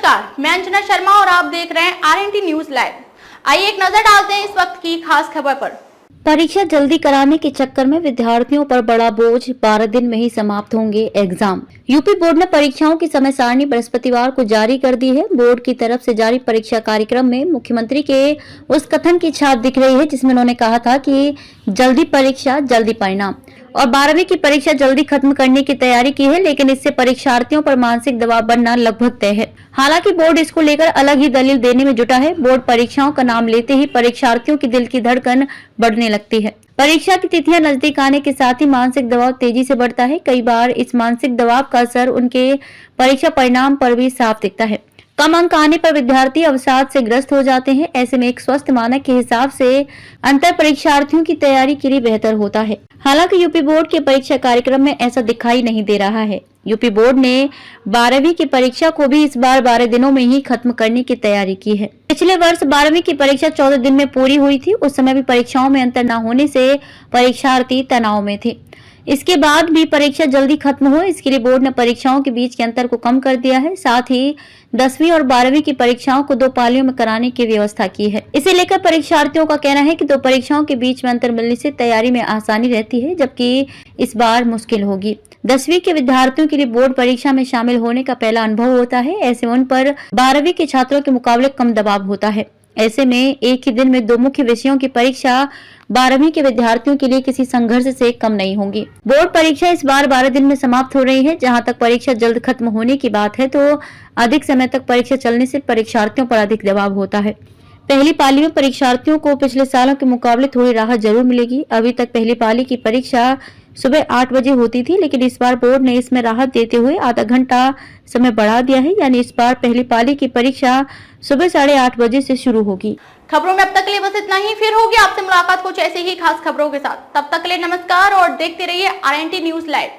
नमस्कार, मैं अंजना शर्मा और आप देख रहे हैं आरएनटी न्यूज लाइव। आइए एक नजर डालते हैं इस वक्त की खास खबर पर। परीक्षा जल्दी कराने के चक्कर में विद्यार्थियों पर बड़ा बोझ, 12 दिन में ही समाप्त होंगे एग्जाम। यूपी बोर्ड ने परीक्षाओं की समय सारणी बृहस्पतिवार को जारी कर दी है। बोर्ड की तरफ से जारी परीक्षा कार्यक्रम में मुख्यमंत्री के उस कथन की छाप दिख रही है जिसमें उन्होंने कहा था कि जल्दी परीक्षा जल्दी परिणाम, और 12वीं की परीक्षा जल्दी खत्म करने की तैयारी की है, लेकिन इससे परीक्षार्थियों पर मानसिक दबाव बनना लगभग तय है। हालांकि बोर्ड इसको लेकर अलग ही दलील देने में जुटा है। बोर्ड परीक्षाओं का नाम लेते ही परीक्षार्थियों की दिल की धड़कन बढ़ने लगती है। परीक्षा की तिथियां नजदीक आने के साथ ही मानसिक दबाव तेजी से बढ़ता है। कई बार इस मानसिक दबाव का असर उनके परीक्षा परिणाम पर भी साफ दिखता है। कम अंक आने पर विद्यार्थी अवसाद से ग्रस्त हो जाते हैं। ऐसे में एक स्वस्थ मानक के हिसाब से अंतर परीक्षार्थियों की तैयारी के लिए बेहतर होता है। हालांकि यूपी बोर्ड के परीक्षा कार्यक्रम में ऐसा दिखाई नहीं दे रहा है। यूपी बोर्ड ने 12वीं की परीक्षा को भी इस बार 12 दिनों में ही खत्म करने की तैयारी की है। पिछले वर्ष 12वीं की परीक्षा 14 दिन में पूरी हुई थी। उस समय भी परीक्षाओं में अंतर न होने से परीक्षार्थी तनाव में थे। इसके बाद भी परीक्षा जल्दी खत्म हो, इसके लिए बोर्ड ने परीक्षाओं के बीच के अंतर को कम कर दिया है। साथ ही 10वीं और 12वीं की परीक्षाओं को 2 पालियों में कराने की व्यवस्था की है। इसे लेकर परीक्षार्थियों का कहना है कि 2 परीक्षाओं के बीच में अंतर मिलने से तैयारी में आसानी रहती है, जबकि इस बार मुश्किल होगी। 10वीं के विद्यार्थियों के लिए बोर्ड परीक्षा में शामिल होने का पहला अनुभव होता है। ऐसे में उन पर 12वीं के छात्रों के मुकाबले कम दबाव होता है। ऐसे में एक ही दिन में 2 मुख्य विषयों की परीक्षा 12वीं के विद्यार्थियों के लिए किसी संघर्ष से कम नहीं होंगी। बोर्ड परीक्षा इस बार 12 दिन में समाप्त हो रही है। जहां तक परीक्षा जल्द खत्म होने की बात है, तो अधिक समय तक परीक्षा चलने से परीक्षार्थियों पर अधिक दबाव होता है। पहली पाली में परीक्षार्थियों को पिछले सालों के मुकाबले थोड़ी राहत जरूर मिलेगी। अभी तक पहली पाली की परीक्षा सुबह 8 बजे होती थी, लेकिन इस बार बोर्ड ने इसमें राहत देते हुए आधा घंटा समय बढ़ा दिया है। यानी इस बार पहली पाली की परीक्षा सुबह 8:30 बजे से शुरू होगी। खबरों में अब तक के लिए बस इतना ही। फिर होगी आपसे मुलाकात कुछ ऐसे ही खास खबरों के साथ। तब तक के लिए नमस्कार और देखते रहिए आरएनटी न्यूज लाइव।